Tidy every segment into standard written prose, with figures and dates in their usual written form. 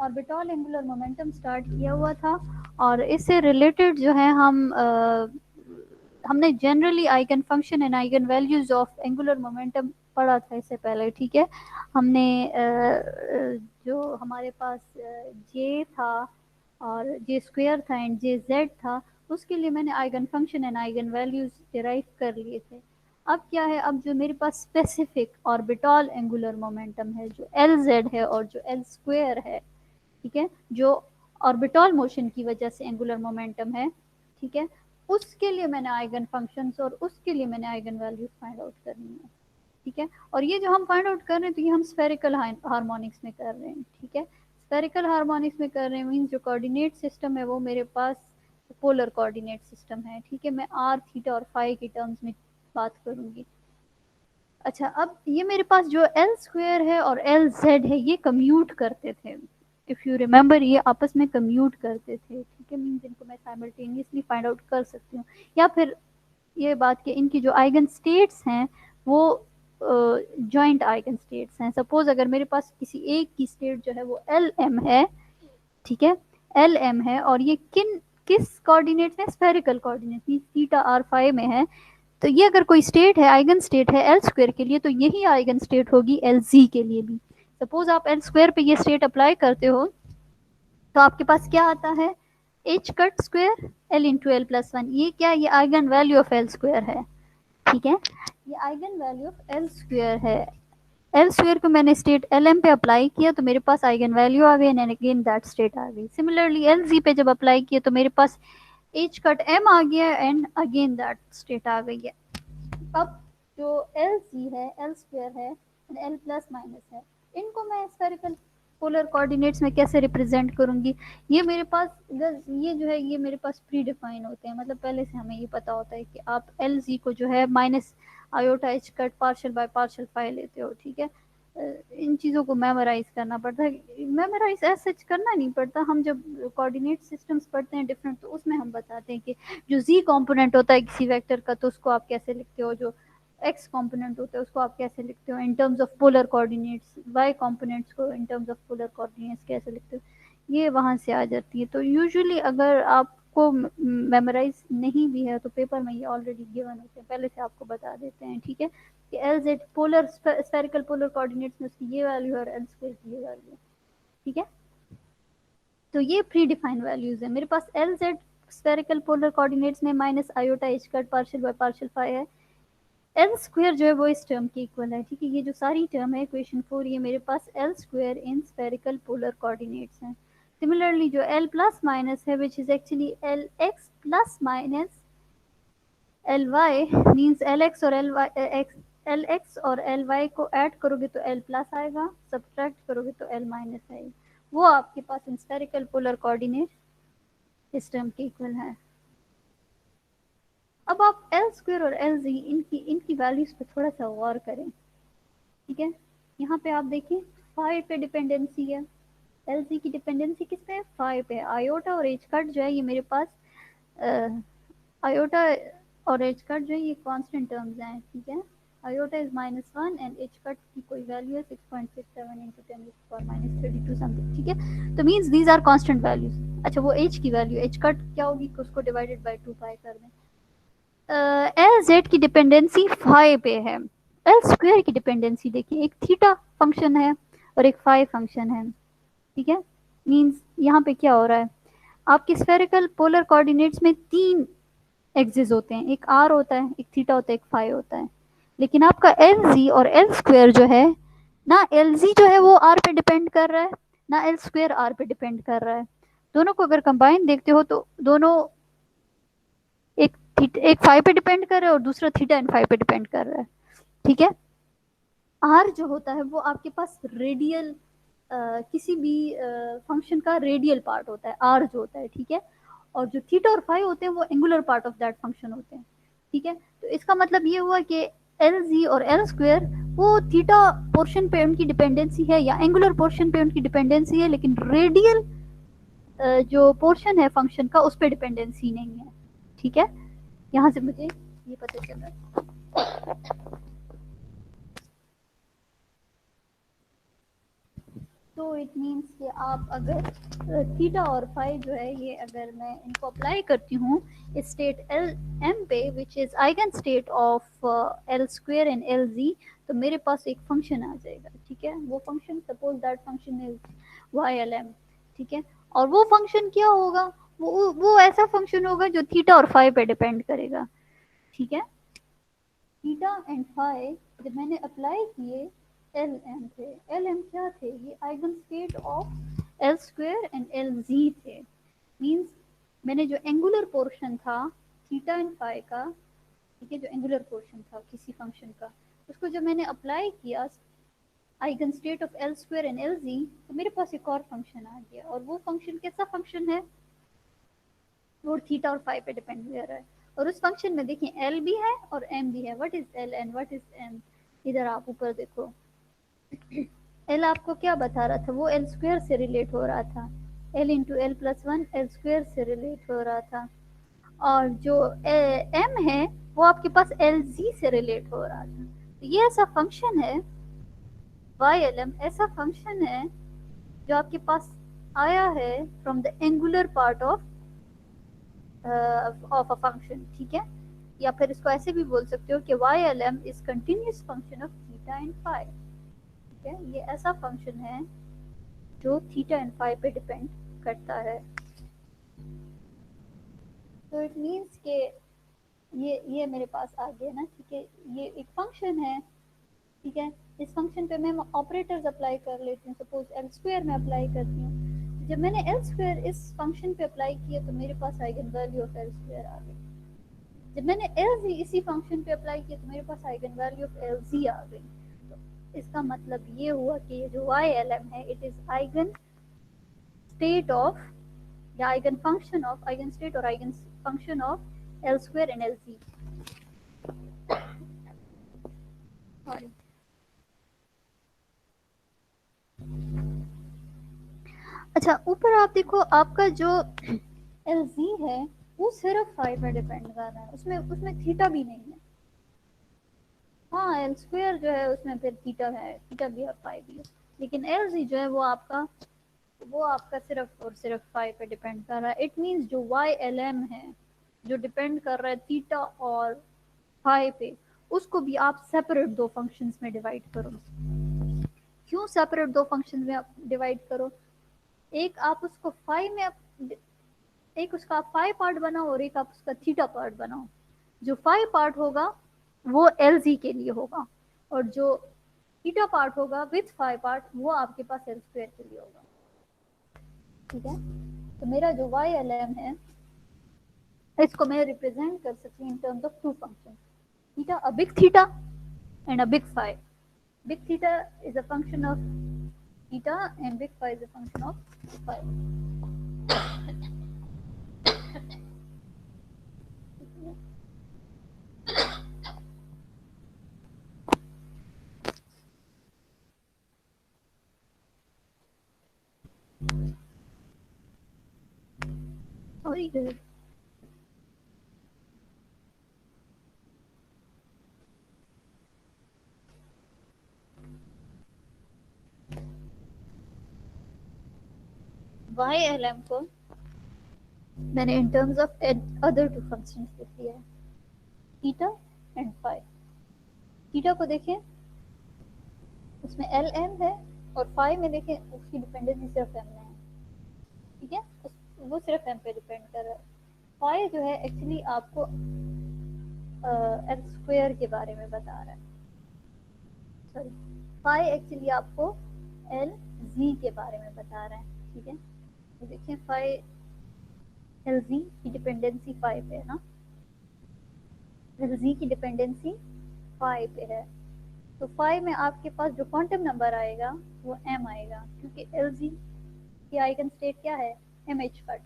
Orbital angular momentum start किया हुआ था, और इससे रिलेटेड जो है हमने generally eigen function and eigen values of angular momentum पढ़ा था इससे पहले, ठीक है। हमने जो हमारे पास जे था और जे स्क्वायर था एंड जे जेड था, उसके लिए मैंने eigen function and eigen values derive कर लिए थे। अब क्या है, अब जो मेरे पास स्पेसिफिक ऑर्बिटल एंगुलर मोमेंटम है जो एल जेड है और जो एल स्क्वायर है, ठीक है, जो ऑर्बिटल मोशन की वजह से एंगुलर मोमेंटम है, ठीक है, उसके लिए मैंने आइगन फंक्शंस और उसके लिए मैंने आइगन वैल्यूज फाइंड आउट करनी है, ठीक है। और ये जो हम फाइंड आउट कर रहे हैं तो ये हम स्फेरिकल हार्मोनिक्स में कर रहे हैं, ठीक है। स्फेरिकल हार्मोनिक्स में कर रहे हैं मीन्स जो कोऑर्डिनेट सिस्टम है वो मेरे पास पोलर कोऑर्डिनेट सिस्टम है, ठीक है। मैं आर थीटा और फाई की टर्म्स में बात करूंगी। अच्छा, अब ये मेरे पास जो एल स्क्वायर है और एल जेड है ये कम्यूट करते थे, इफ़ यू रिमेंबर, ये आपस में कम्यूट करते थे, ठीक है। मीन्स इनको मैं साइमल्टेनियसली फाइंड आउट कर सकती हूँ, या फिर ये बात कि इनकी जो आइगन स्टेट्स हैं वो जॉइंट आइगन स्टेट्स हैं। सपोज अगर मेरे पास किसी एक की स्टेट जो है वो एल एम है, ठीक है, एल एम है, और ये किस कोऑर्डिनेट में, स्फेरिकल कोऑर्डिनेट में थीटा आर फाइव में है, तो ये अगर कोई स्टेट है, आइगन स्टेट है एल स्क्वायर के लिए, तो यही आइगन स्टेट होगी एल जी के लिए भी। सपोज आप एल स्क्वायर पे ये स्टेट अप्लाई करते हो तो आपके पास क्या आता है, H cut square L into L plus one. ये क्या, ये eigen value of l square है, ठीक है, ये eigen value of l square है। एल स्क्वायर को मैंने स्टेट एल एम पे अप्लाई किया तो मेरे पास आइगन वैल्यू आ गई एंड अगेन दैट स्टेट आ गई। सिमिलरली एल जी पे जब अप्लाई किया तो मेरे पास एच कट एम आ गया एंड अगेन दैट स्टेट आ गई है। अब जो एल सी है, एल स्क्वायर है, एल प्लस माइनस है, इनको मैं स्फेरिकल पोलर कोऑर्डिनेट्स में कैसे रिप्रेजेंट करूंगी। ये मेरे पास ये जो है ये मेरे पास प्री डिफाइन होते हैं, मतलब पहले से हमें ये पता होता है कि आप एल जी को जो है minus iota h cut partial by partial five लेते हो, ठीक है। इन चीज़ों को मेमोराइज करना पड़ता है, मेमोराइज ऐसा सच करना नहीं पड़ता। हम जब कोऑर्डिनेट सिस्टम्स पढ़ते हैं डिफरेंट, तो उसमें हम बताते हैं कि जो जी कंपोनेंट होता है किसी वेक्टर का तो उसको आप कैसे लिखते हो, जो एक्स कंपोनेंट होता है उसको आप कैसे लिखते हो in terms of polar coordinates, y components को in terms of polar coordinates कैसे लिखते हो, ये वहाँ से आ जाती है। तो यूजुअली अगर आपको मेमोराइज नहीं भी है तो पेपर में ये ऑलरेडी गिवन होते हैं, पहले से आपको बता देते हैं, ठीक है, कि L Z polar spherical polar coordinates में उसकी ये वैल्यू है और एल स्क्वायर की ये वैल्यू है, ठीक है। तो ये प्री डिफाइंड वैल्यूज है मेरे पास। L z spherical polar coordinates में minus iota h cut partial by partial five है। एल स्क्वायर जो है वो इस टर्म के इक्वल है, ठीक है। ये जो सारी टर्म है इक्वेशन 4, ये मेरे पास L square in spherical polar coordinates हैं। सिमिलरली जो एल प्लस माइनस है which is actually L x plus minus L y, means L x और एल वाई को ऐड करोगे तो एल प्लस आएगा, सब्ट्रैक्ट करोगे तो एल माइनस आएगा, वो आपके पास इन स्फेरिकल पोलर कोऑर्डिनेट इस टर्म के इक्वल है। अब आप एल स्क्वायर और एल जी इनकी वैल्यूज पे थोड़ा सा गौर करें, ठीक है। यहाँ पे आप देखिए फाइव पे डिपेंडेंसी है, एल जी की डिपेंडेंसी किस पे है, फाइव पे। आयोटा और एच कट जो है ये मेरे पास आयोटा और एच कट जो है ये कांस्टेंट टर्म्स हैं, ठीक है। Iota is -1 and H cut की कोई वैल्यू है 6.67 इंटू 10⁻32 समथिंग, ठीक है। तो means these are constant values. अच्छा, वो एच की वैल्यू, एच कट क्या होगी, उसको डिवाइडेड बाई 2 पाई कर दें। एल जेड की डिपेंडेंसी फाइव पे है। एल स्क्वायर की डिपेंडेंसी देखिए, एक थीटा फंक्शन है और एक फाइव फंक्शन है, ठीक है। मीन्स यहाँ पे क्या हो रहा है, आपके स्फेरिकल पोलर कोऑर्डिनेट्स में तीन एक्सिस होते हैं, एक आर होता है, एक थीटा होता है, एक फाइव होता है। लेकिन आपका एल जी और एल स्क्वायर जो है ना, एल जी जो है वो आर पे डिपेंड कर रहा है ना एल स्क्वायर आर पे डिपेंड कर रहा है। दोनों को अगर कंबाइन देखते हो तो दोनों एक फाइव पे डिपेंड कर रहा है और दूसरा थीटा एंड फाइव पे डिपेंड कर रहा है, ठीक है। आर जो होता है वो आपके पास रेडियल किसी भी फंक्शन का रेडियल पार्ट होता है, आर जो होता है, ठीक है। और जो थीटा और फाइव होते हैं वो angular part of that function होते हैं, ठीक है। तो इसका मतलब ये हुआ कि एल जी और एल स्क्वायर वो थीटा पोर्शन पे उनकी डिपेंडेंसी है या एंगुलर पोर्शन पे उनकी डिपेंडेंसी है, लेकिन रेडियल जो पोर्शन है फंक्शन का उस पर डिपेंडेंसी नहीं है, ठीक है। यहाँ से मुझे ये पता चल रहा है। तो इट मीन्स कि आप अगर थीटा और फाई जो है ये अगर मैं इनको अप्लाई करती हूँ स्टेट एल एम पे which is eigen state of L square and L जी, तो मेरे पास एक फंक्शन आ जाएगा, ठीक है। वो function suppose that function is Y L M, ठीक है। और वो फंक्शन क्या होगा, वो ऐसा फंक्शन होगा जो थीटा और फाई पे डिपेंड करेगा, ठीक है। थीटा एंड फाई जब मैंने अप्लाई किए एल एम थे, एल एम क्या थे, ये eigen state of L square and L जी थे। मीन्स मैंने जो एंगुलर पोर्शन था थीटा एंड फाई का, ठीक है, जो एंगुलर पोर्शन था किसी फंक्शन का, उसको जब मैंने अप्लाई किया eigen state of L square and L जी, तो मेरे पास एक और फंक्शन आ गया। और वो फंक्शन कैसा फंक्शन है, वो थीटा और फाई पे डिपेंड कर रहा है। और उस फंक्शन में देखिए एल भी है और एम भी है। What is L and what is M, इधर आप ऊपर देखो। एल आपको क्या बता रहा था, वो एल स्क्वेयर से रिलेट हो रहा था, L into L plus one L square से रिलेट हो रहा था। और जो एम है वो आपके पास एल जी से रिलेट हो रहा था। तो ये ऐसा फंक्शन है, वाई एल एम ऐसा फंक्शन है जो आपके पास आया है from the angular part of a function, ठीक है। या फिर इसको ऐसे भी बोल सकते हो कि Y L M is continuous function of theta and phi, ठीक है। ये ऐसा फंक्शन है जो थीटा एंड फाई पे डिपेंड करता है। तो इट मीन्स के ये मेरे पास आ गया ना, ठीक है। ये एक फंक्शन है, ठीक है। इस फंक्शन पे मैं ऑपरेटर्स अप्लाई कर लेती हूँ। सपोज एल स्क्वेयर में अप्लाई करती हूँ, जब मैंने एल स्क्वेयर इस फंक्शन पे अप्लाई किया तो मेरे पास eigen value of L square आ गई। जब मैंने एल जी इसी फंक्शन पे अप्लाई किया तो मेरे पास eigen value of L z आ गई। तो इसका मतलब ये हुआ कि ये जो वाई एल एम है it is eigen state of या eigen function of, eigen state और eigen function of L square and L z. अच्छा, ऊपर आप देखो आपका जो एल जी है वो सिर्फ फाई पर डिपेंड कर रहा है, उसमें उसमें थीटा भी नहीं है। हाँ, एल स्क्वेयर जो है उसमें फिर थीटा है, थीटा भी और फाई भी है। लेकिन एल जी जो है वो आपका सिर्फ और सिर्फ फाई पे डिपेंड कर रहा है। इट मीन्स जो वाई एल एम है जो डिपेंड कर रहा है थीटा और फाई पे, उसको भी आप सेपरेट दो फंक्शंस में डिवाइड करो। क्यों सेपरेट दो फंक्शंस में आप डिवाइड करो, एक आप उसको फाई में एक उसका आप फाई पार्ट बनाओ और एक आप उसका थीटा पार्ट बनाओ। जो फाई पार्ट होगा वो एल जी के लिए होगा और जो थीटा पार्ट होगा विथ फाई पार्ट वो आपके पास एल स्क्वायर के लिए होगा, ठीक है। तो मेरा जो वाई एल एम है इसको मैं रिप्रेजेंट कर सकती हूँ in terms of two function, theta a big theta and a big phi. Big theta is a function of theta and big phi is a function of phi. Very good. YLM को मैंने in terms of other two functions लिख दिया है, theta and phi। Theta को देखें उसमें L m है और फाई में देखें उसकी डिपेंडेंसी सिर्फ एम में है, ठीक है। वो सिर्फ एम पे डिपेंड कर रहा है। फाई जो है एक्चुअली आपको एल स्क्वेयर के बारे में बता रहा है, सॉरी फाई एक्चुअली आपको एल जी के बारे में बता रहा है, ठीक है। तो देखिए फाई एल जी की डिपेंडेंसी फाई पे है ना, एल जी की डिपेंडेंसी फाई पे है। तो फाई में आपके पास जो क्वांटम नंबर आएगा वो एम आएगा क्योंकि एल जी की आइगन स्टेट क्या है, एम एच कट।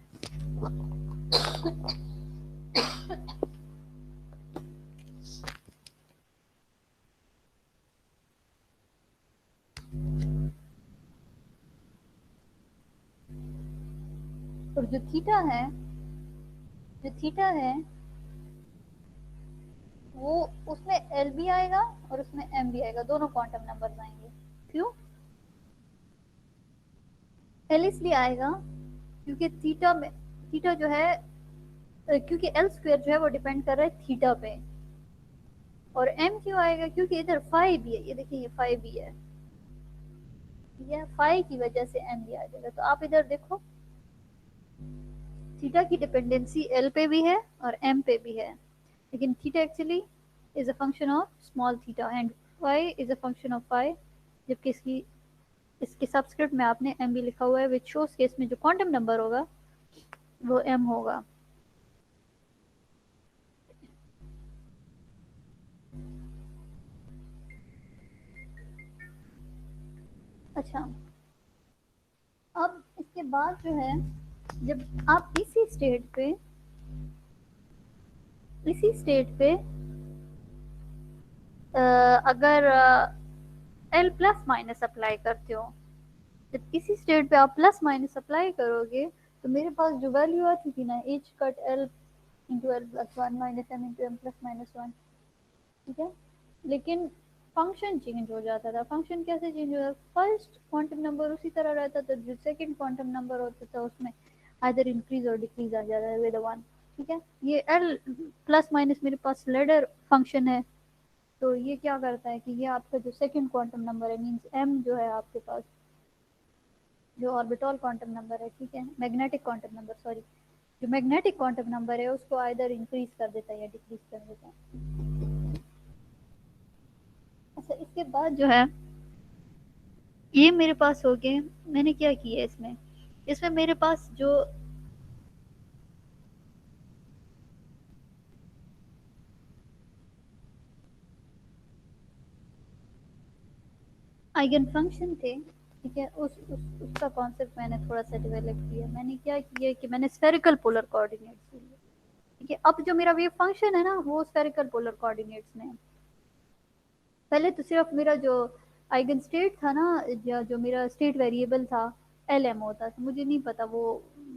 और जो थीटा है वो उसमें एल भी आएगा और उसमें एम भी आएगा, दोनों क्वांटम नंबर्स आएंगे। क्यों, एल इसलिए आएगा क्योंकि थीटा में, थीटा जो है क्योंकि एल स्क्वायर जो है वो डिपेंड कर रहा है थीटा पे। और एम क्यों आएगा, क्योंकि इधर फाई भी है, ये देखिए ये फाई भी है, ठीक है, फाई की वजह से एम भी आ जाएगा। तो आप इधर देखो थीटा की डिपेंडेंसी एल पे भी है और एम पे भी है, लेकिन theta actually is a function of small theta and phi is a function of phi, जबकि इसके सबस्क्रिप्ट में आपने एम भी लिखा हुआ है, विच शोज के इसमें जो क्वांटम नंबर होगा वो एम होगा। अच्छा, अब इसके बाद जो है, जब आप इसी स्टेट पे अगर एल प्लस माइनस अप्लाई करते हो, जब इसी स्टेट पे आप प्लस माइनस अप्लाई करोगे तो मेरे पास जो वैल्यू आती थी ना, H cut L into L plus one minus M into M plus minus one, ठीक है, लेकिन फंक्शन चेंज हो जाता था। फंक्शन कैसे चेंज हो जाता, फर्स्ट क्वांटम नंबर उसी तरह रहता था, जो सेकंड क्वांटम नंबर होता था उसमें आइदर इंक्रीज और डिक्रीज आ जाता है विद वन, ठीक है। ये एल प्लस माइनस मेरे पास लेडर फंक्शन है, तो ये क्या करता है कि ये आपका जो सेकंड क्वांटम नंबर है, मींस एम जो है आपके पास, जो ऑर्बिटल क्वांटम नंबर है, ठीक है, मैग्नेटिक क्वांटम नंबर, सॉरी, जो मैग्नेटिक क्वांटम नंबर है उसको आइदर इंक्रीज कर देता है या डिक्रीज कर देता है। अच्छा, इसके बाद जो है ये मेरे पास हो गए, मैंने क्या किया इसमें, इसमें मेरे पास जो आइगन फंक्शन थे, ठीक है, उसका कॉन्सेप्ट मैंने थोड़ा सा डेवलप किया। मैंने क्या किया कि मैंने स्फेरिकल पोलर कोऑर्डिनेट्स लिए, ठीक है। अब जो मेरा वेव फंक्शन है ना वो स्फेरिकल पोलर कोऑर्डिनेट्स में है। पहले तो सिर्फ मेरा जो आइगन स्टेट था ना, या जो मेरा स्टेट वेरिएबल था एल एम होता था, मुझे नहीं पता वो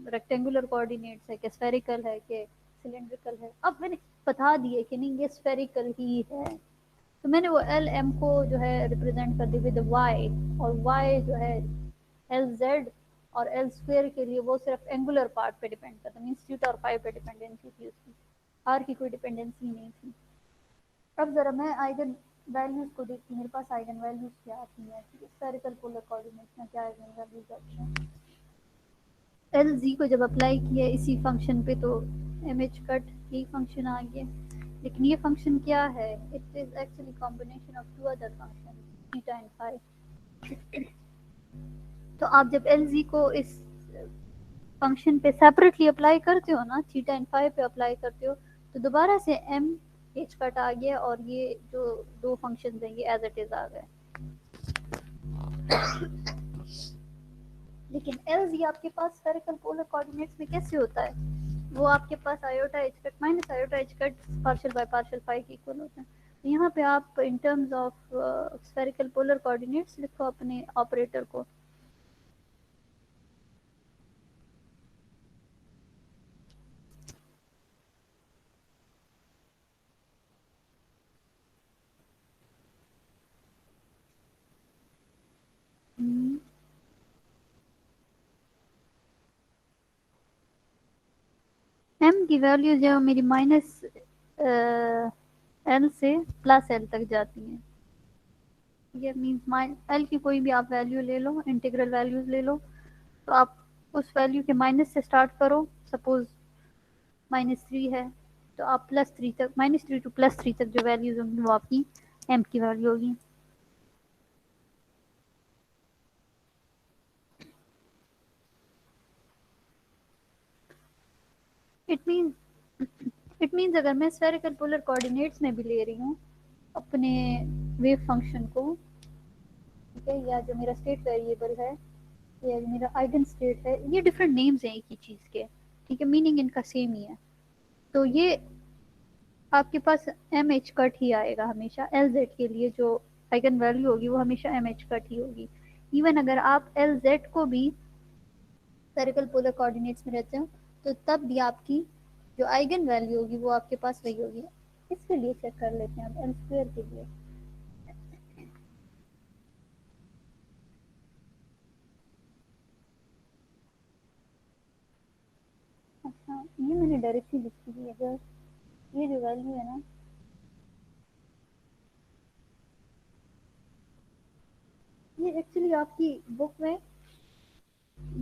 रेक्टेंगुलर कोऑर्डिनेट्स है कि स्फेरिकल है कि सिलेंड्रिकल है। अब मैंने बता दिए कि नहीं ये स्फेरिकल ही है, तो मैंने वो एल एम को जो है रिप्रेजेंट कर दी विद वाई, और वाई जो है एल जेड और एल स्क्वेयर के लिए वो सिर्फ एंगुलर पार्ट पे डिपेंड करता है, मीन्स थीटा और फाई पे डिपेंडेंसी थी उसकी, आर की कोई डिपेंडेंसी नहीं थी। अब जरा मैं आइगन वैल्यूज को देखती हूँ, मेरे पास आइगन वैल्यूज क्या आती है, स्फेरिकल पोलर कोऑर्डिनेट्स में क्या आइगन वैल्यूज आती हैं। एल जी को जब अप्लाई किया इसी फंक्शन पे तो एम एच कट यही फंक्शन आ गया, लेकिन ये फंक्शन क्या है, it is actually combination of two other function theta and phi. तो आप जब एल जी को इस फंक्शन पे सेपरेटली अप्लाई करते हो ना, थीटा एंड फाई पे अप्लाई करते हो, तो दोबारा से एम एच कट आ गया और ये जो दो फंक्शन हैं ये एज इट इज आ गए। लेकिन एल जी आपके पास स्फेरिकल पोलर कोऑर्डिनेट्स में कैसे होता है, वो आपके पास iota h cut minus iota h cut partial by partial phi के इक्वल होता है। तो यहाँ पे आप in terms of spherical polar coordinates लिखो अपने ऑपरेटर को। एम की वैल्यू जो मेरी माइनस एल से प्लस एल तक जाती है, ये मीन्स एल की कोई भी आप वैल्यू ले लो, इंटीग्रल वैल्यूज ले लो, तो आप उस वैल्यू के माइनस से स्टार्ट करो, सपोज -3 है, तो आप +3 तक, -3 टू +3 तक जो वैल्यूज होंगी वो आपकी एम की वैल्यू होगी। इट मीन्स अगर मैं स्फेरिकल पोलर कोऑर्डिनेट्स में भी ले रही हूँ अपने वेव फंक्शन को, ठीक है, या जो मेरा स्टेट वेरिएबल है, या जो मेरा आइगन स्टेट है, ये डिफरेंट नेम्स हैं एक ही चीज़ के, ठीक है, मीनिंग इनका सेम ही है, तो ये आपके पास एम एच कट ही आएगा हमेशा। एल जेड के लिए जो आइगन वैल्यू होगी वो हमेशा एम एच कट ही होगी। इवन अगर आप एल जेड को भी स्फेरिकल पोलर कोऑर्डिनेट्स में रहते हो तो तब भी आपकी जो आइगन वैल्यू होगी वो आपके पास वही होगी। इसके लिए चेक कर लेते हैं अब एल स्क्वेयर के लिए। अच्छा, ये मैंने डायरेक्टली लिखी थी, अगर ये जो वैल्यू है ना, ये एक्चुअली आपकी बुक में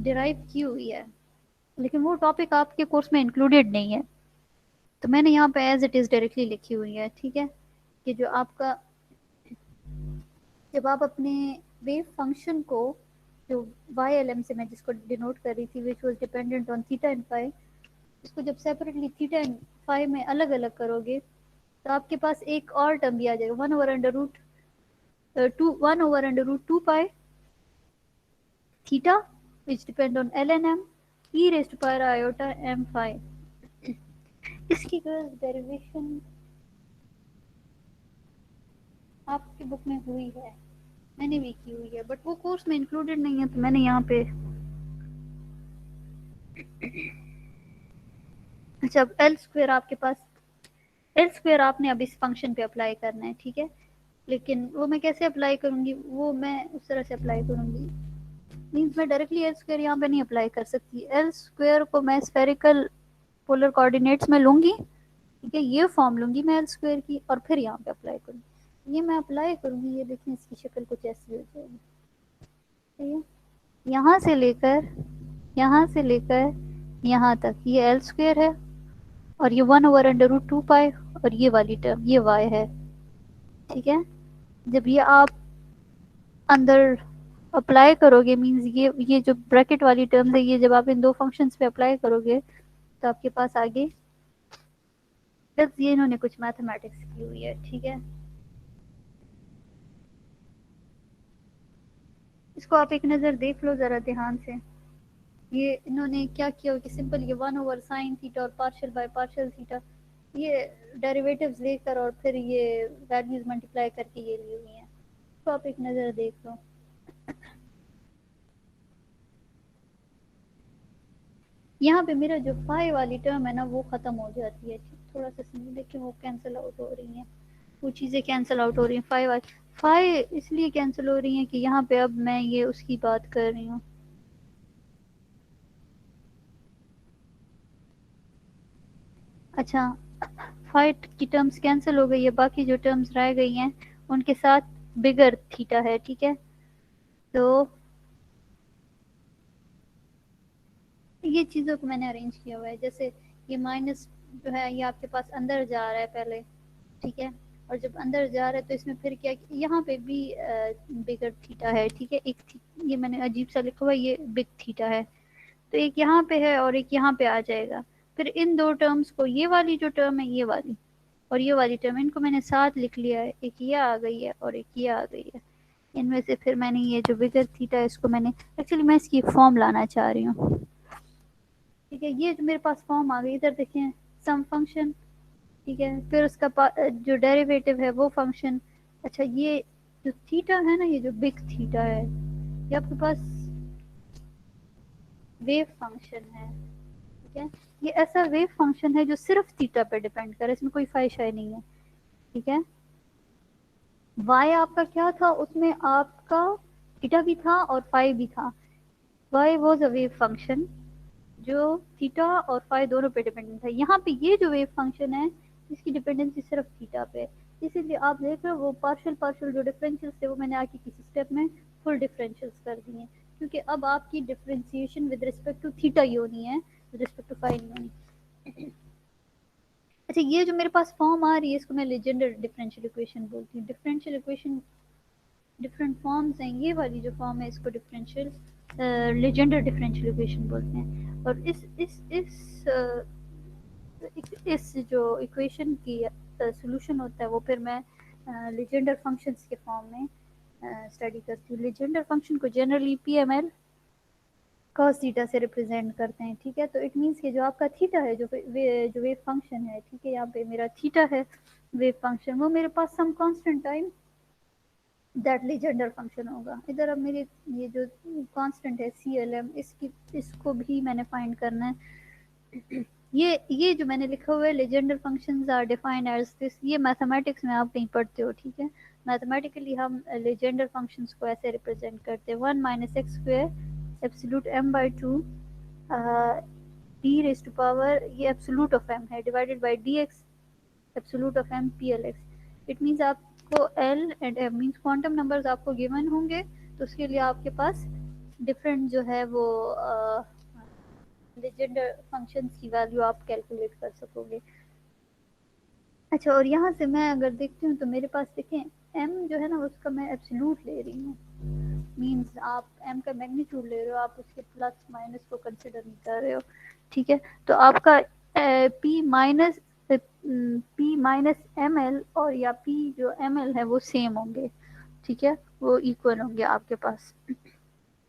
डिराइव की हुई है, लेकिन वो टॉपिक आपके कोर्स में इंक्लूडेड नहीं है, तो मैंने यहाँ पे एज इट इज़ डायरेक्टली लिखी हुई है, ठीक है। कि जो आपका, जब आप अपने वेव फंक्शन को, जो वाई एल एम से मैं जिसको डिनोट कर रही थी, which was dependent on theta and phi, इसको जब सेपरेटली थीटा एंड फाई में अलग अलग करोगे, तो आपके पास एक और टर्म भी आ जाएगा, one over under root two pi theta which depend on L N M E raised power iota M phi. इसकी डेरिवेशन आपकी बुक में हुई है, मैंने भी की हुई है, बट वो कोर्स में इंक्लूडेड नहीं है, तो मैंने यहाँ पे, अच्छा अब एल स्क्वायर आपके पास, एल स्क्वायर आपने अब इस फंक्शन पे अप्लाई करना है, ठीक है। लेकिन वो मैं कैसे अप्लाई करूंगी, वो मैं उस तरह से अप्लाई करूंगी, मीन्स मैं डायरेक्टली एल स्क्वायर यहाँ पे नहीं अप्लाई कर सकती। एल स्क्वायर को मैं स्फेरिकल पोलर कोऑर्डिनेट्स में लूंगी, ठीक है, ये फॉर्म लूंगी मैं एल स्क्वायर की, और फिर यहाँ पे अप्लाई करूंगी। ये मैं अप्लाई करूंगी, ये देखें इसकी शक्ल कुछ ऐसी हो जाएगी, ठीक है। यहाँ से लेकर, यहाँ से लेकर यहाँ तक ये एल स्क्वायर है, और ये one over under root two pi, और ये वाली टर्म ये वाई है, ठीक है। जब ये आप अंदर अप्लाई करोगे, मीन्स ये जो ब्रैकेट वाली टर्म्स है, ये जब आप इन दो फंक्शंस पे अप्लाई करोगे, तो आपके पास आगे बस ये इन्होंने कुछ मैथमेटिक्स की हुई है, ठीक है। इसको आप एक नज़र देख लो ज़रा ध्यान से। ये इन्होंने क्या किया कि सिंपल ये वन ओवर साइन थीटा और पार्शियल बाय पार्शियल थीटा, ये डेरिवेटिव्स लेकर और फिर ये वैल्यूज मल्टीप्लाई करके ये ली हुई हैं, तो आप एक नज़र देख लो। यहाँ पे मेरा जो फाई वाली टर्म है ना, वो ख़त्म हो जाती है, थोड़ा सा समझ, देखिए वो कैंसिल आउट हो रही हैं, वो चीज़ें कैंसिल आउट हो रही हैं, फाई वाली, फाई इसलिए कैंसिल हो रही हैं कि यहाँ पे अब मैं ये उसकी बात कर रही हूँ। अच्छा, फाई की टर्म्स कैंसिल हो गई है, बाकी जो टर्म्स रह गई हैं उनके साथ बिगर थीटा है, ठीक है। तो ये चीज़ों को मैंने अरेंज किया हुआ है, जैसे ये माइनस जो है ये आपके पास अंदर जा रहा है पहले, ठीक है। और जब अंदर जा रहा है तो इसमें फिर क्या, यहाँ पे भी बिगर थीटा है, ठीक है। ये मैंने अजीब सा लिखा हुआ है, ये बिग थीटा है, तो एक यहाँ पे है और एक यहाँ पे आ जाएगा। फिर इन दो टर्म्स को, ये वाली जो टर्म है ये वाली और ये वाली टर्म, इनको मैंने साथ लिख लिया है, एक ये आ गई है और एक ये आ गई है। इनमें से फिर मैंने ये जो बिगर थीटा है इसको मैंने, एक्चुअली मैं इसकी फॉर्म लाना चाह रही हूँ, ठीक है। ये जो मेरे पास फॉर्म आ गई, इधर देखें सम फंक्शन, ठीक है, फिर उसका जो डेरिवेटिव है वो फंक्शन। अच्छा, ये जो थीटा है ना, ये जो बिग थीटा है, ये आपके पास वेव फंक्शन है, ठीक है। ये ऐसा वेव फंक्शन है जो सिर्फ थीटा पे डिपेंड करे, इसमें कोई फाई शाई नहीं है, ठीक है। वाई आपका क्या था, उसमें आपका थीटा भी था और फाई भी था। Why was a wave function जो थीटा और फाई दोनों पे डिपेंडेंट है। यहाँ पे ये जो वेव फंक्शन है इसकी डिपेंडेंसी सिर्फ थीटा पे, इसीलिए आप देख रहे हो वो पार्शियल पार्शियल जो डिफरेंशियल थे वो मैंने आके किसी स्टेप में फुल डिफरेंशियल कर दिए, क्योंकि अब आपकी differentiation with respect to theta ही होनी है, विद रिस्पेक्ट टू फाई नहीं होनी। अच्छा, ये जो मेरे पास फॉर्म आ रही है इसको मैं लेजेंडर डिफरेंशियल इक्वेशन बोलती हूँ। डिफरेंशियल इक्वेशन डिफरेंट फॉर्म्स हैं, ये वाली जो फॉर्म है इसको डिफरेंशियल लेजेंडर डिफरेंशियल इक्वेशन बोलते हैं। और इस जो इक्वेशन की सॉल्यूशन होता है वो फिर मैं लेजेंडर फंक्शंस के फॉर्म में स्टडी करती हूँ। लेजेंडर फंक्शन को जनरली पीएमएल cos थीटा से रिप्रेजेंट करते हैं, ठीक है। तो इट मीन्स कि जो आपका थीटा है, जो वेव फंक्शन है, ठीक है, यहाँ पे मेरा थीटा है वेव फंक्शन, वो मेरे पास some constant time that Legendre function होगा। इधर अब मेरे ये जो कांस्टेंट है सी एल एम, इसको भी मैंने फाइंड करना है। ये जो मैंने लिखा हुआ है Legendre functions are defined as this, ये मैथमेटिक्स में आप कहीं पढ़ते हो, ठीक है। मैथमेटिकली हम लेजेंडर फंक्शंस को ऐसे रिप्रेजेंट करते हैं, one minus x square absolute m by two d raise to power ये एब्सोल्यूट ऑफ एम है divided by d x absolute of m P l x. It means आपको l and m means quantum numbers आपको given होंगे, तो उसके लिए आपके पास different जो है वो लेजेंडर फंक्शंस की वैल्यू आप कैलकुलेट कर सकोगे। अच्छा, और यहाँ से मैं अगर देखती हूँ तो मेरे पास देखें m जो है ना उसका मैं एब्सोल्यूट ले रही हूँ, मीन्स आप m का मैग्नीट्यूड ले रहे हो, आप उसके प्लस माइनस को कंसिडर नहीं कर रहे हो, ठीक है। तो आपका p माइनस एम एल और या p जो एम एल है वो सेम होंगे, ठीक है, वो इक्वल होंगे आपके पास।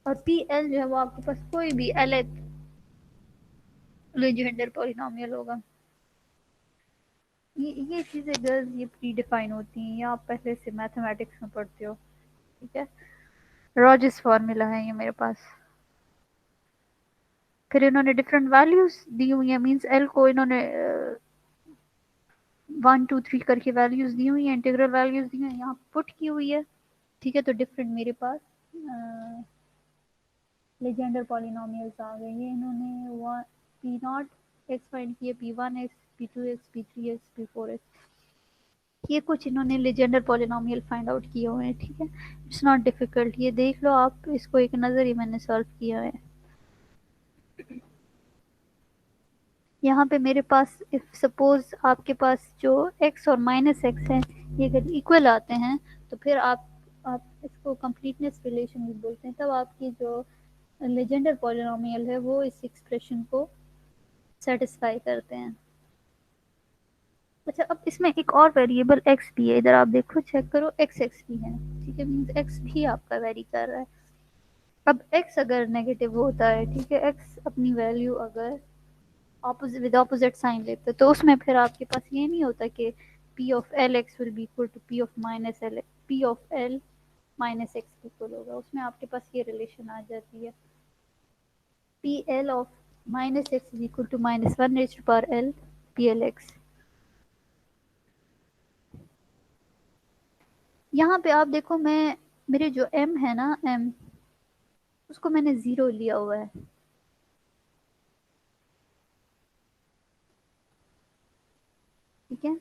और पी एल जो है वो आपके पास कोई भी एल लेजेंडर पॉलिनोमियल होगा। ये चीज़ें गर्ल्स ये प्री डिफाइन होती हैं, या आप पहले से मैथमेटिक्स में पढ़ते हो, ठीक है। रॉजिस फार्मूला है ये मेरे पास। फिर इन्होंने डिफरेंट वैल्यूज दी हुई है, मींस एल को इन्होंने 1 2 3 करके वैल्यूज दी हुई है, इंटीग्रल वैल्यूज दी हैं, यहाँ पुट की हुई है, ठीक है। तो डिफरेंट मेरे पास लेजेंडर पॉलिनोमियल्स आ गए। ये इन्होंने पी नॉट एक्स फाइंड किए, P one X, P two X, P three X, P four X, ये कुछ इन्होंने लेजेंडर पॉलिनोमियल फाइंड आउट किए हुए हैं, ठीक है। इट्स नॉट डिफिकल्ट, ये देख लो आप, इसको एक नज़र ही मैंने सॉल्व किया है। यहाँ पे मेरे पास इफ सपोज आपके पास जो x और माइनस एक्स है ये अगर इक्वल आते हैं तो फिर आप इसको कंप्लीटनेस रिलेशन भी बोलते हैं, तब आपकी जो लेजेंडर पॉलिनोमियल है वो इस एक्सप्रेशन को सेटिस्फाई करते हैं। अच्छा, अब इसमें एक और वेरिएबल x भी है, इधर आप देखो चेक करो, x भी है, ठीक है, मीन्स x भी आपका वेरी कर रहा है। अब x अगर नेगेटिव होता है, ठीक है, x अपनी वैल्यू अगर ऑपोजिट विद ऑपोजिट साइन लेते तो उसमें फिर आपके पास ये नहीं होता कि p of l x will be equal to p of minus l, p of l minus x equal होगा, उसमें आपके पास ये रिलेशन आ जाती है, p l of minus x is equal to minus one raise to power l p l x। यहाँ पे आप देखो, मैं मेरे जो m है ना m उसको मैंने ज़ीरो लिया हुआ है, ठीक है,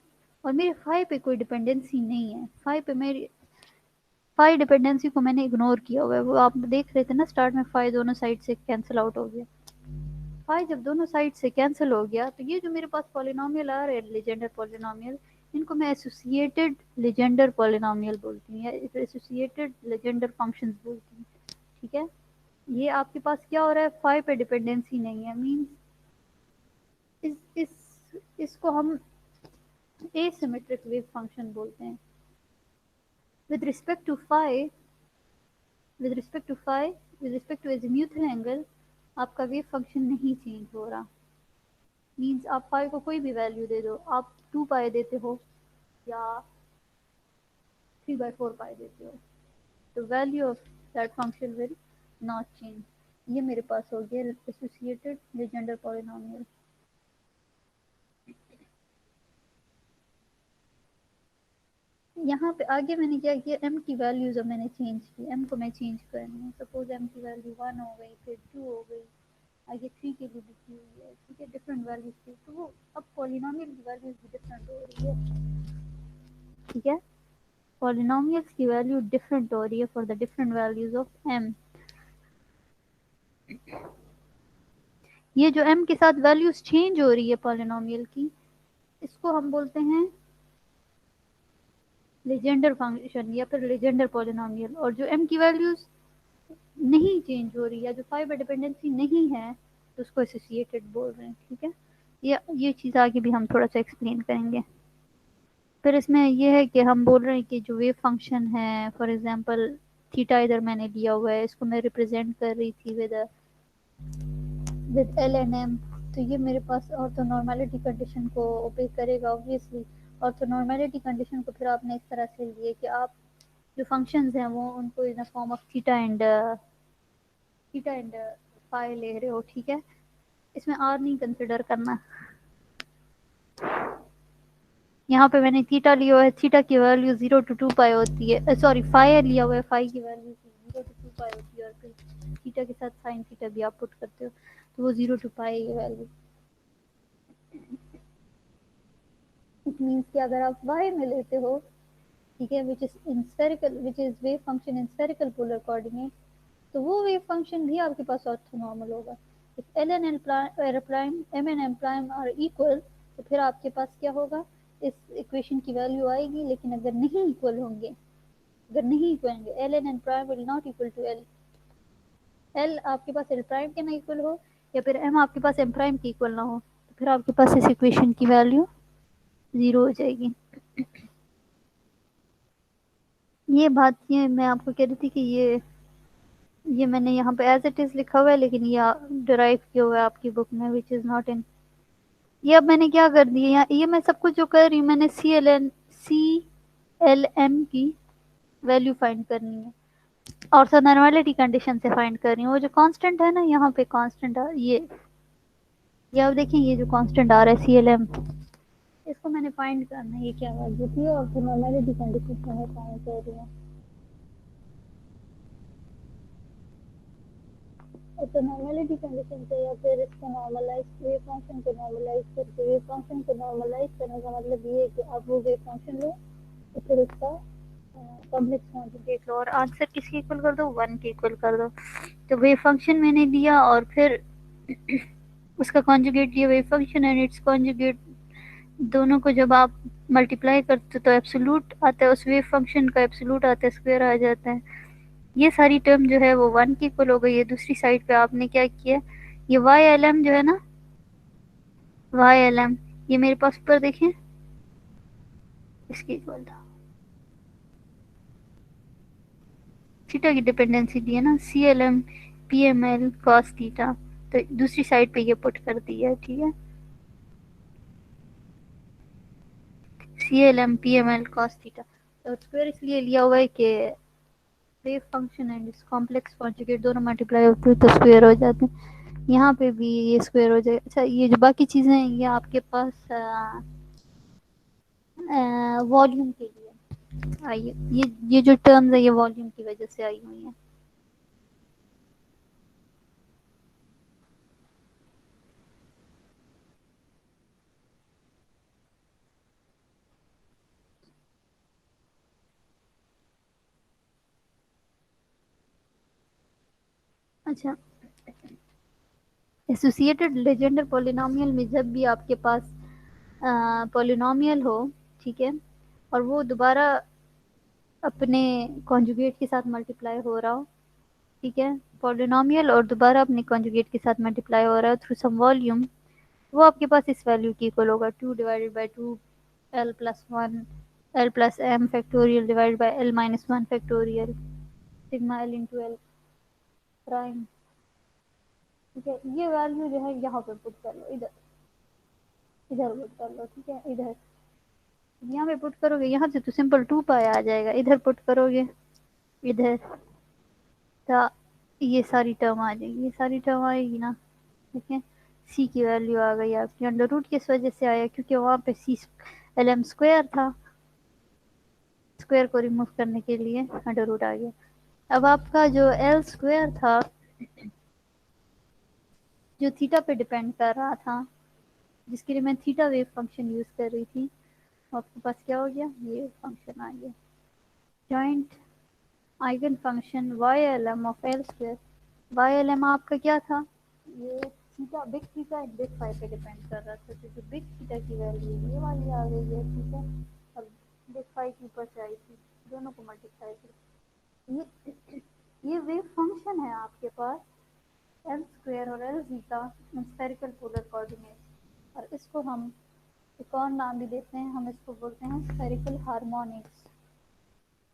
और मेरे फाइव पे कोई डिपेंडेंसी नहीं है, फाइव पे मेरी फाइव डिपेंडेंसी को मैंने इग्नोर किया हुआ है, वो आप देख रहे थे ना स्टार्ट में, फाइव दोनों साइड से कैंसिल आउट हो गया। फाइव जब दोनों साइड से कैंसिल हो गया तो ये जो मेरे पास पॉलिनोमियल आ रहे हैं लेजेंडर पॉलिनोमियल, इनको मैं एसोसिएटेड लेजेंडर पॉलिनोमियल बोलती हूँ या एसोसिएटेड लेजेंडर फंक्शंस बोलती हूँ, ठीक है। ये आपके पास क्या हो रहा है, फाइव पे डिपेंडेंसी नहीं है, मीन्स इसको हम एसिमेट्रिक वेव फंक्शन बोलते हैं। with respect to phi with respect to phi with respect to azimuthal angle आपका वेव फंक्शन नहीं चेंज हो रहा, मीन्स आप पाई को कोई भी वैल्यू दे दो, आप 2 पाई देते हो या 3/4 पाई देते हो, तो value of that function will not change. ये मेरे पास हो गया एसोसिएटेड लेजेंडर पॉलिनोमियल। यहाँ पे आगे मैंने क्या किया, m की वैल्यूज अब मैंने चेंज की, m को मैं चेंज करनी है, सपोज m की वैल्यू 1 हो गई, फिर 2 हो गई, आगे 3 के लिए लिखी हुई है, ठीक है, डिफरेंट वैल्यूज थी, तो वो अब पॉलिनोमियल की वैल्यूज भी डिफरेंट हो रही है, ठीक है, पॉलिनोमियल्स की वैल्यू डिफरेंट हो रही है for the different values of m। ये जो m के साथ वैल्यूज चेंज हो रही है पॉलिनोमियल की, इसको हम बोलते हैं लेजेंडर फंक्शन या फिर लेजेंडर पॉलिनोमियल। और जो m की वैल्यूज नहीं चेंज हो रही है, जो फाइव डिपेंडेंसी नहीं है, तो उसको एसोसिएटेड बोल रहे हैं, ठीक है। ये चीज़ आगे भी हम थोड़ा सा एक्सप्लेन करेंगे। फिर इसमें ये है कि हम बोल रहे हैं कि जो वेव फंक्शन है, फॉर एग्जांपल थीटा इधर मैंने लिया हुआ है, इसको मैं रिप्रेजेंट कर रही थी विद एल एंड एम, तो ये मेरे पास ऑर्थोनॉर्मलिटी कंडीशन को ओबे करेगा ऑब्वियसली। ऑर्थोनॉर्मलिटी कंडीशन को फिर आपने इस तरह से लिए कि आप जो फंक्शंस हैं वो उनको in the form of theta and phi ले रहे हो, ठीक है, इसमें आर नहीं कंसिडर करना। यहाँ पे मैंने थीटा लिया हुआ है, थीटा की वैल्यू 0 to 2 पाई होती है, सॉरी फाई लिया हुआ है, फाई की वैल्यू 0 to 2 पाई होती है, और फिर थीटा के साथ साइन थीटा भी आप पुट करते हो तो वो 0 टू पाई ये वैल्यू। इट मीन्स कि अगर आप y में लेते हो, ठीक है, which is in spherical, which is wave function in spherical polar coordinate, तो वो वेव फंक्शन भी आपके पास ऑर्थोनॉर्मल होगा। If l n l prime m n m prime are equal, तो फिर आपके पास क्या होगा, इस इक्वेशन की वैल्यू आएगी। लेकिन अगर नहीं इक्वल होंगे, अगर नहीं इक्वल होंगे, l n n prime will not equal to l, l आपके पास एल प्राइम के ना इक्वल हो या फिर एम आपके पास एम प्राइम के इक्वल ना हो, तो फिर आपके पास इस इक्वेशन की वैल्यू 0 हो जाएगी। ये बात ये मैं आपको कह रही थी कि ये मैंने यहाँ पे एज इट इज लिखा हुआ है, लेकिन ये डिराइव किया हुआ है आपकी बुक में, विच इज नॉट इन। ये अब मैंने क्या कर दिया, यहाँ ये मैं सब कुछ जो कर रही हूँ, मैंने सी एल एम की वैल्यू फाइंड करनी है और सर नॉर्मलिटी कंडीशन से फाइंड कर रही हूँ। वो जो कांस्टेंट है ना यहाँ पे कांस्टेंट, ये आप देखें, ये जो कांस्टेंट आ रहा है CLM, इसको मैंने फाइंड करना है, ये क्या वैल्यू थी और फिर नॉर्मलिटी कंडीशन से मैं फाइंड कर रही हूँ। तो नॉर्मलिटी कंडीशन से या फिर इसको नॉर्मलाइज, वेव फंक्शन को नॉर्मलाइज करके, वेव फंक्शन को नॉर्मलाइज करने का मतलब ये है कि आप वो वेव फंक्शन लो तो फिर उसका कॉम्प्लेक्स कॉन्जुगेट लो और आंसर किसके इक्वल कर दो, 1 के इक्वल कर दो। तो वेव फंक्शन मैंने दिया और फिर उसका कॉन्जुगेट दिया, wave function and it's conjugate, दोनों को जब आप मल्टीप्लाई करते हो तो एब्सोल्यूट आता है, उस वेव फंक्शन का एब्सोल्यूट आता है, स्क्वायर आ जाता है। ये सारी टर्म जो है वो 1 की इक्वल हो गई है। दूसरी साइड पे आपने क्या किया, ये वाई एल एम जो है ना, वाई एल एम, ये मेरे पास ऊपर देखें इसकी इक्वल था, थीटा की डिपेंडेंसी दी है ना, CLM PML cos थीटा, तो दूसरी साइड पे ये पुट कर दिया है, ठीक है, CLM PML cos थीटा। तो स्क्वायर इसलिए लिया हुआ है कि वेव फंक्शन एंड इस कॉम्प्लेक्स कॉन्जुगेट दोनों मल्टीप्लाई होते हैं तो स्क्वायर हो जाते हैं। यहाँ पे भी ये स्क्वायर हो जाएगा। अच्छा, ये जो बाकी चीज़ें हैं ये आपके पास वॉल्यूम के लिए आई है, ये जो टर्म्स है ये वॉल्यूम की वजह से आई हुई है। अच्छा, एसोसिएटेड लेजेंडर पॉलिनोमियल में जब भी आपके पास पॉलिनोमियल हो, ठीक है, और वो दोबारा अपने कॉन्जुगेट के साथ मल्टीप्लाई हो रहा हो, ठीक है, पॉलिनोमियल और दोबारा अपने कॉन्जुगेट के साथ मल्टीप्लाई हो रहा है थ्रू सम वॉल्यूम, वो आपके पास इस वैल्यू की इक्वल होगा, 2 divided by 2 l plus 1 l plus m factorial divided by l minus 1 factorial sigma l into l prime. ठीक है, ये वैल्यू जो है यहाँ पे पुट कर लो, इधर इधर पुट कर लो, ठीक है, इधर यहाँ पे पुट करोगे, यहाँ से तो सिंपल 2 पाई आ जाएगा, इधर पुट करोगे इधर, तो ये सारी टर्म आ जाएगी, ये सारी टर्म आएगी ना, ठीक है। सी की वैल्यू आ गई आपकी, अंडर रूट किस वजह से आया, क्योंकि वहाँ पे सी एल एम स्क्वायर था, स्क्वायर को रिमूव करने के लिए अंडर रूट आ गया। अब आपका जो एल स्क्वायर था जो थीटा पे डिपेंड कर रहा था, जिसके लिए मैं थीटा वेव फंक्शन यूज़ कर रही थी, आपके पास क्या हो गया, ये फंक्शन आ गया, joint eigen function y L m of l square. Y L m आपका क्या था, ये theta, big theta and big phi पे डिपेंड कर रहा था, क्योंकि बिग थीटा की वैल्यू ये वाली आ गई है, ठीक है, और बिग फाई की ऊपर से आई थी, दोनों को मल्टीप्लाई कर, ये वेव फंक्शन है आपके पास एल स्क्वायर और एल जीटा इन स्फेरिकल पोलर कोऑर्डिनेट, और इसको हम एक और नाम भी देते हैं, हम इसको बोलते हैं स्फेरिकल हार्मोनिक्स,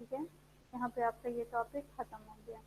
ठीक है। यहाँ पे आपका ये टॉपिक खत्म हो गया।